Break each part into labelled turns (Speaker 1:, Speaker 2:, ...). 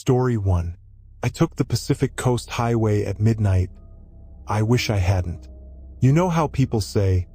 Speaker 1: Story 1. I took the Pacific Coast Highway at midnight. I wish I hadn't. You know how people say,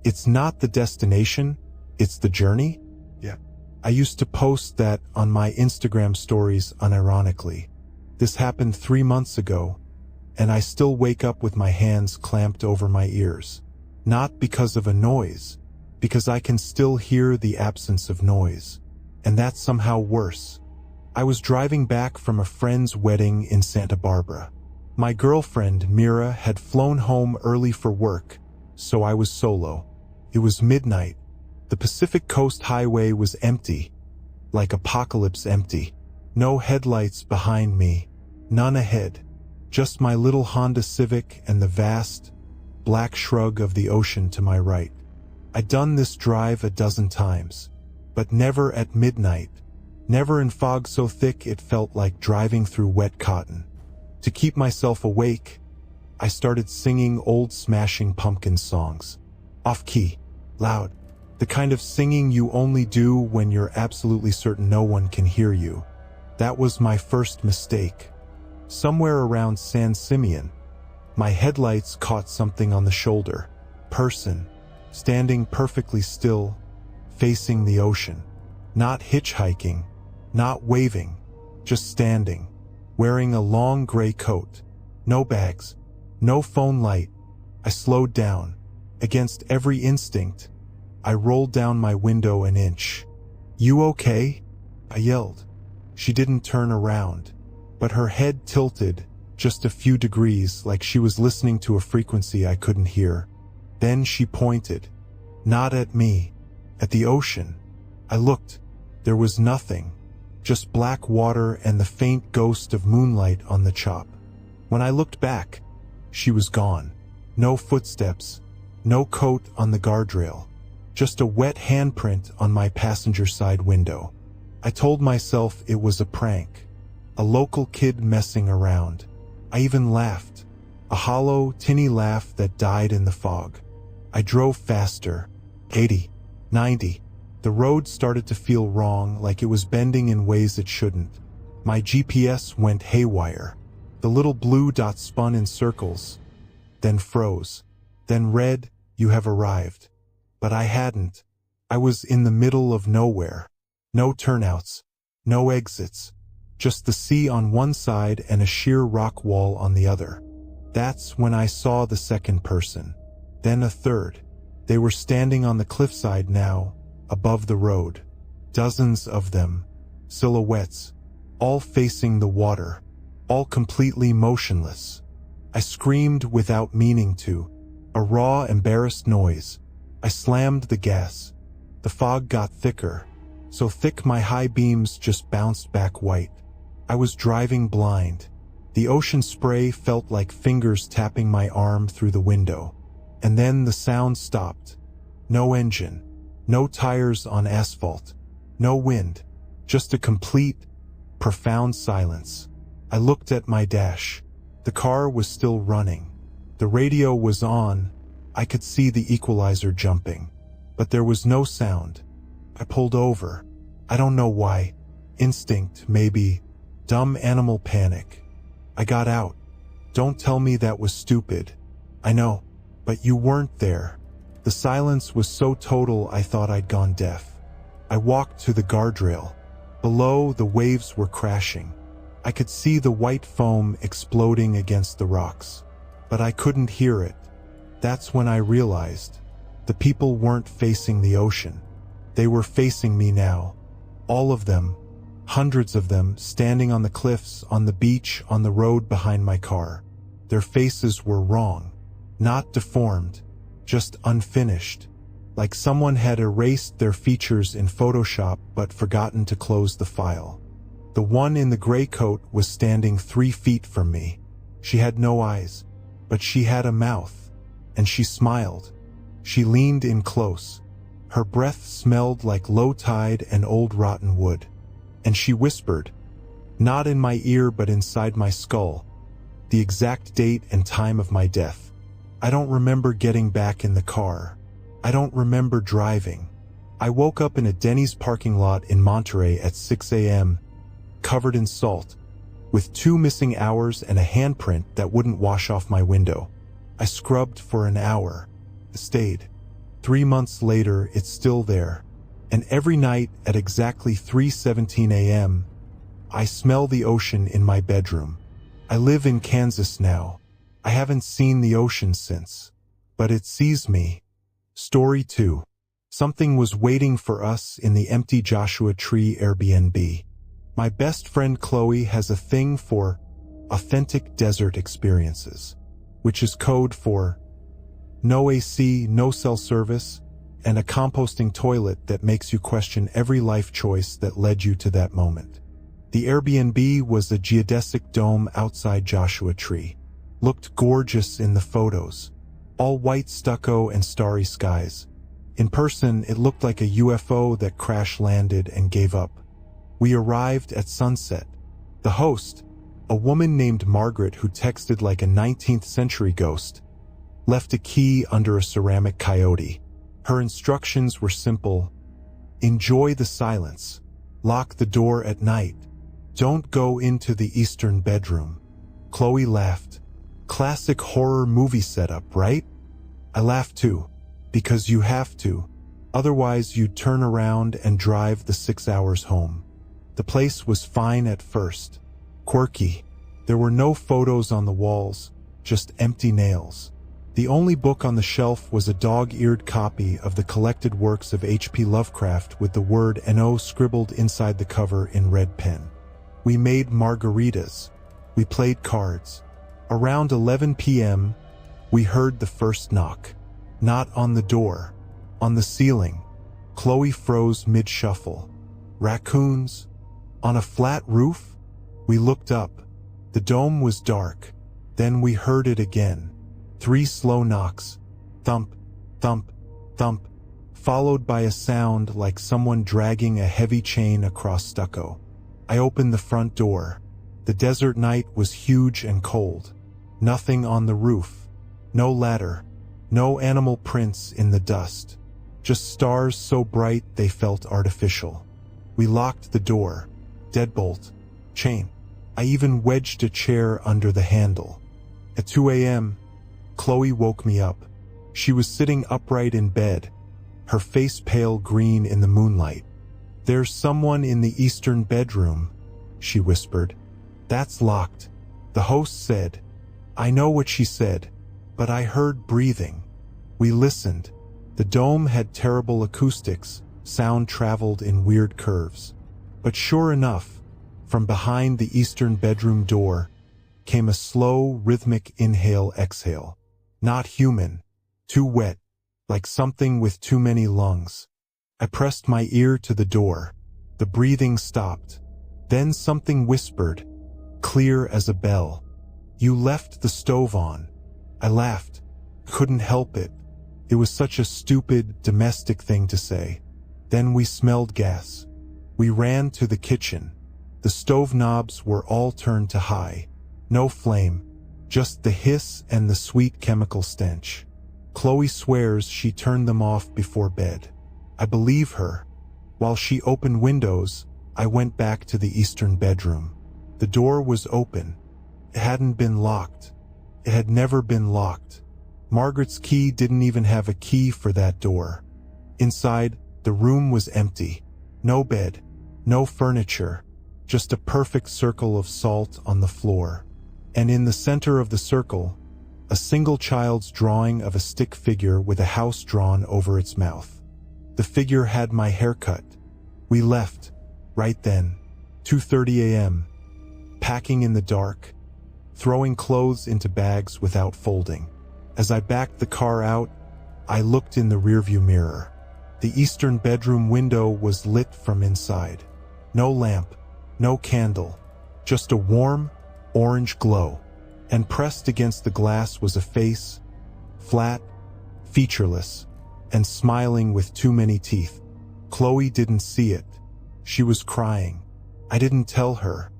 Speaker 1: it's not the destination, it's the journey? Yeah. I used to post that on my Instagram stories unironically. This happened 3 months ago, and I still wake up with my hands clamped over my ears. Not because of a noise, because I can still hear the absence of noise. And that's somehow worse. I was driving back from a friend's wedding in Santa Barbara. My girlfriend, Mira, had flown home early for work, so I was solo. It was midnight. The Pacific Coast Highway was empty, like apocalypse empty. No headlights behind me, none ahead. Just my little Honda Civic and the vast, black shrug of the ocean to my right. I'd done this drive a dozen times, but never at midnight. Never in fog so thick it felt like driving through wet cotton. To keep myself awake, I started singing old Smashing Pumpkins songs. Off-key, loud. The kind of singing you only do when you're absolutely certain no one can hear you. That was my first mistake. Somewhere around San Simeon, my headlights caught something on the shoulder. Person, standing perfectly still, facing the ocean. Not hitchhiking, not waving, just standing, wearing a long gray coat. No bags, no phone light. I slowed down. Against every instinct, I rolled down my window an inch. "You okay?" I yelled. She didn't turn around, but her head tilted just a few degrees like she was listening to a frequency I couldn't hear. Then she pointed. Not at me, at the ocean. I looked. There was nothing. Just black water and the faint ghost of moonlight on the chop. When I looked back, she was gone. No footsteps, no coat on the guardrail, just a wet handprint on my passenger side window. I told myself it was a prank, a local kid messing around. I even laughed, a hollow, tinny laugh that died in the fog. I drove faster, 80, 90. The road started to feel wrong, like it was bending in ways it shouldn't. My GPS went haywire. The little blue dot spun in circles, then froze, then read, "You have arrived." But I hadn't. I was in the middle of nowhere. No turnouts, no exits, just the sea on one side and a sheer rock wall on the other. That's when I saw the second person, then a third. They were standing on the cliffside now, above the road. Dozens of them, silhouettes, all facing the water, all completely motionless. I screamed without meaning to, a raw, embarrassed noise. I slammed the gas. The fog got thicker, so thick my high beams just bounced back white. I was driving blind. The ocean spray felt like fingers tapping my arm through the window. And then the sound stopped. No engine, no tires on asphalt, no wind, just a complete, profound silence. I looked at my dash. The car was still running. The radio was on. I could see the equalizer jumping, but there was no sound. I pulled over. I don't know why. Instinct, maybe. Dumb animal panic. I got out. Don't tell me that was stupid. I know, but you weren't there. The silence was so total I thought I'd gone deaf. I walked to the guardrail. Below, the waves were crashing. I could see the white foam exploding against the rocks, but I couldn't hear it. That's when I realized the people weren't facing the ocean. They were facing me now. All of them, hundreds of them, standing on the cliffs, on the beach, on the road behind my car. Their faces were wrong, not deformed, just unfinished, like someone had erased their features in Photoshop but forgotten to close the file. The one in the gray coat was standing 3 feet from me. She had no eyes, but she had a mouth, and she smiled. She leaned in close. Her breath smelled like low tide and old rotten wood. And she whispered, not in my ear but inside my skull, the exact date and time of my death. I don't remember getting back in the car. I don't remember driving. I woke up in a Denny's parking lot in Monterey at 6 a.m., covered in salt, with 2 missing hours and a handprint that wouldn't wash off my window. I scrubbed for an hour. It stayed. 3 months later, it's still there. And every night at exactly 3:17 a.m., I smell the ocean in my bedroom. I live in Kansas now. I haven't seen the ocean since, but it sees me. Story 2. Something was waiting for us in the empty Joshua Tree Airbnb. My best friend Chloe has a thing for authentic desert experiences, which is code for no AC, no cell service, and a composting toilet that makes you question every life choice that led you to that moment. The Airbnb was a geodesic dome outside Joshua Tree. Looked gorgeous in the photos. All white stucco and starry skies. In person, it looked like a UFO that crash-landed and gave up. We arrived at sunset. The host, a woman named Margaret who texted like a 19th century ghost, left a key under a ceramic coyote. Her instructions were simple. Enjoy the silence. Lock the door at night. Don't go into the eastern bedroom. Chloe laughed. Classic horror movie setup, right? I laughed too, because you have to. Otherwise, you'd turn around and drive the 6 hours home. The place was fine at first. Quirky. There were no photos on the walls, just empty nails. The only book on the shelf was a dog-eared copy of the collected works of H.P. Lovecraft with the word "No" scribbled inside the cover in red pen. We made margaritas. We played cards. Around 11 p.m., we heard the first knock. Not on the door, on the ceiling. Chloe froze mid-shuffle. Raccoons? On a flat roof? We looked up. The dome was dark. Then we heard it again. 3 slow knocks. Thump, thump, thump, followed by a sound like someone dragging a heavy chain across stucco. I opened the front door. The desert night was huge and cold. Nothing on the roof. No ladder. No animal prints in the dust. Just stars so bright they felt artificial. We locked the door. Deadbolt. Chain. I even wedged a chair under the handle. At 2 a.m., Chloe woke me up. She was sitting upright in bed, her face pale green in the moonlight. "There's someone in the eastern bedroom," she whispered. "That's locked," the host said. I know what she said, but I heard breathing. We listened. The dome had terrible acoustics, sound traveled in weird curves. But sure enough, from behind the eastern bedroom door came a slow, rhythmic inhale-exhale. Not human, too wet, like something with too many lungs. I pressed my ear to the door. The breathing stopped. Then something whispered, clear as a bell. "You left the stove on." I laughed. Couldn't help it. It was such a stupid, domestic thing to say. Then we smelled gas. We ran to the kitchen. The stove knobs were all turned to high. No flame, just the hiss and the sweet chemical stench. Chloe swears she turned them off before bed. I believe her. While she opened windows, I went back to the eastern bedroom. The door was open. It hadn't been locked. It had never been locked. Margaret's key didn't even have a key for that door. Inside, the room was empty. No bed, no furniture, just a perfect circle of salt on the floor. And in the center of the circle, a single child's drawing of a stick figure with a house drawn over its mouth. The figure had my haircut. We left, right then, 2:30 a.m., packing in the dark, throwing clothes into bags without folding. As I backed the car out, I looked in the rearview mirror. The eastern bedroom window was lit from inside. No lamp, no candle, just a warm, orange glow. And pressed against the glass was a face, flat, featureless, and smiling with too many teeth. Chloe didn't see it. She was crying. I didn't tell her.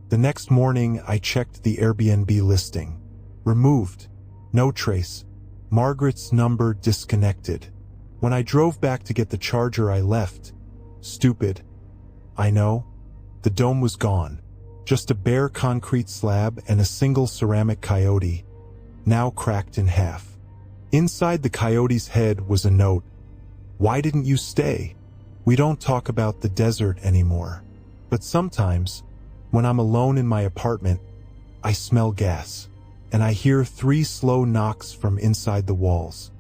Speaker 1: The next morning, I checked the Airbnb listing. Removed. No trace. Margaret's number disconnected. When I drove back to get the charger I left, stupid, I know, the dome was gone. Just a bare concrete slab and a single ceramic coyote, now cracked in half. Inside the coyote's head was a note. "Why didn't you stay? We don't talk about the desert anymore. But sometimes, when I'm alone in my apartment, I smell gas, and I hear 3 slow knocks from inside the walls."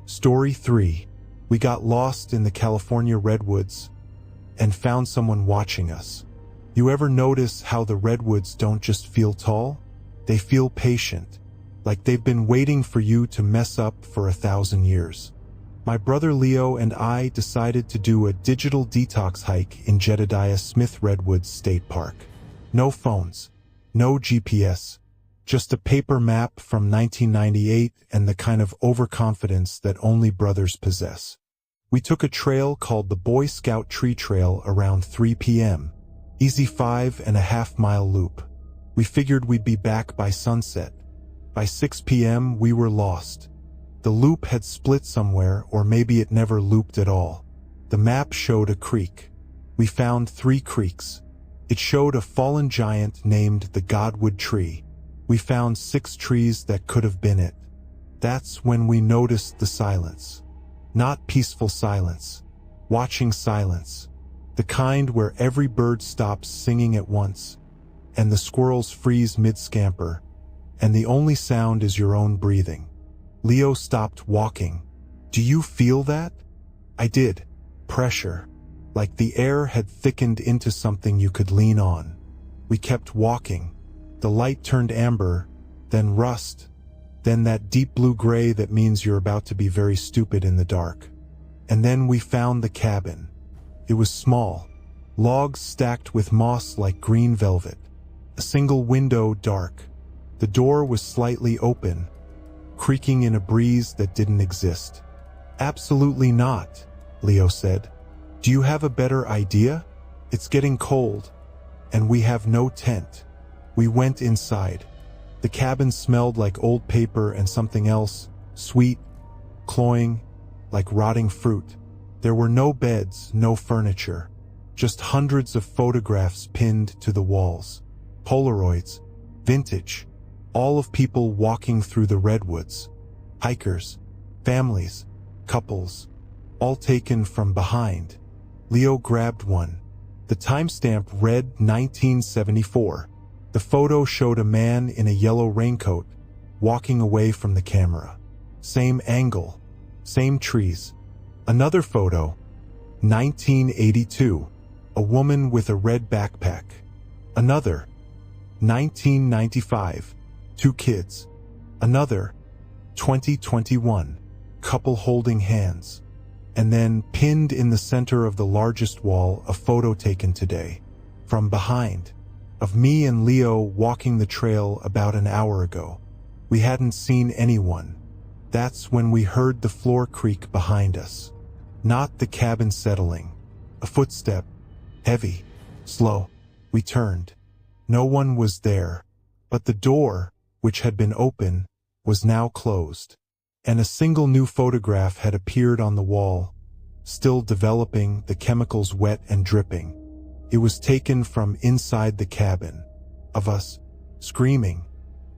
Speaker 1: Story 3. We got lost in the California redwoods and found someone watching us. You ever notice how the redwoods don't just feel tall? They feel patient, like they've been waiting for you to mess up for 1,000 years. My brother Leo and I decided to do a digital detox hike in Jedediah Smith Redwoods State Park. No phones, no GPS, just a paper map from 1998 and the kind of overconfidence that only brothers possess. We took a trail called the Boy Scout Tree Trail around 3 p.m. Easy 5.5-mile loop. We figured we'd be back by sunset. By 6 p.m. we were lost. The loop had split somewhere, or maybe it never looped at all. The map showed a creek. We found 3 creeks. It showed a fallen giant named the Godwood Tree. We found 6 trees that could have been it. That's when we noticed the silence. Not peaceful silence. Watching silence. The kind where every bird stops singing at once, and the squirrels freeze mid-scamper, and the only sound is your own breathing. Leo stopped walking. "Do you feel that?" I did. Pressure. Like the air had thickened into something you could lean on. We kept walking. The light turned amber, then rust, then that deep blue-gray that means you're about to be very stupid in the dark. And then we found the cabin. It was small, logs stacked with moss like green velvet. A single window dark. The door was slightly open, creaking in a breeze that didn't exist. "Absolutely not," Leo said. "Do you have a better idea? It's getting cold, and we have no tent." We went inside. The cabin smelled like old paper and something else, sweet, cloying, like rotting fruit. There were no beds, no furniture, just hundreds of photographs pinned to the walls. Polaroids, vintage, all of people walking through the redwoods. Hikers, families, couples, all taken from behind. Leo grabbed one. The timestamp read 1974. The photo showed a man in a yellow raincoat, walking away from the camera. Same angle, same trees. Another photo, 1982, a woman with a red backpack. Another, 1995, 2 kids. Another, 2021, couple holding hands. And then, pinned in the center of the largest wall, a photo taken today, from behind, of me and Leo walking the trail about an hour ago. We hadn't seen anyone. That's when we heard the floor creak behind us. Not the cabin settling. A footstep. Heavy. Slow. We turned. No one was there. But the door, which had been open, was now closed. And a single new photograph had appeared on the wall, still developing, the chemicals wet and dripping. It was taken from inside the cabin. Of us, screaming.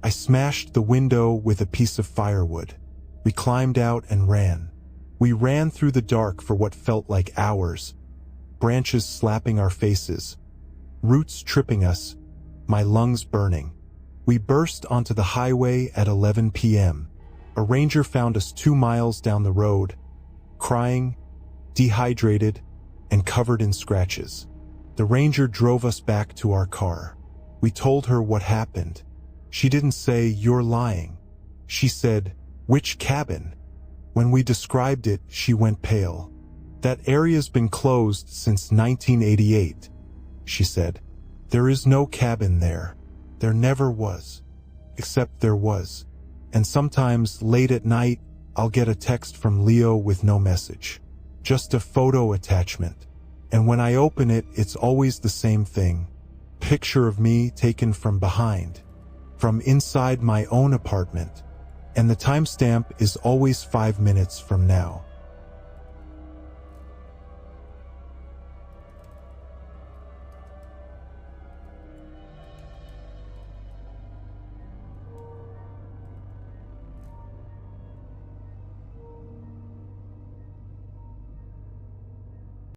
Speaker 1: I smashed the window with a piece of firewood. We climbed out and ran. We ran through the dark for what felt like hours, branches slapping our faces, roots tripping us, my lungs burning. We burst onto the highway at 11 p.m. A ranger found us 2 miles down the road, crying, dehydrated, and covered in scratches. The ranger drove us back to our car. We told her what happened. She didn't say, "You're lying." She said, "Which cabin?" When we described it, she went pale. "That area's been closed since 1988, she said. "There is no cabin there. There never was. Except there was. And sometimes, late at night, I'll get a text from Leo with no message. Just a photo attachment. And when I open it, it's always the same thing. Picture of me taken from behind. From inside my own apartment. And the timestamp is always 5 minutes from now."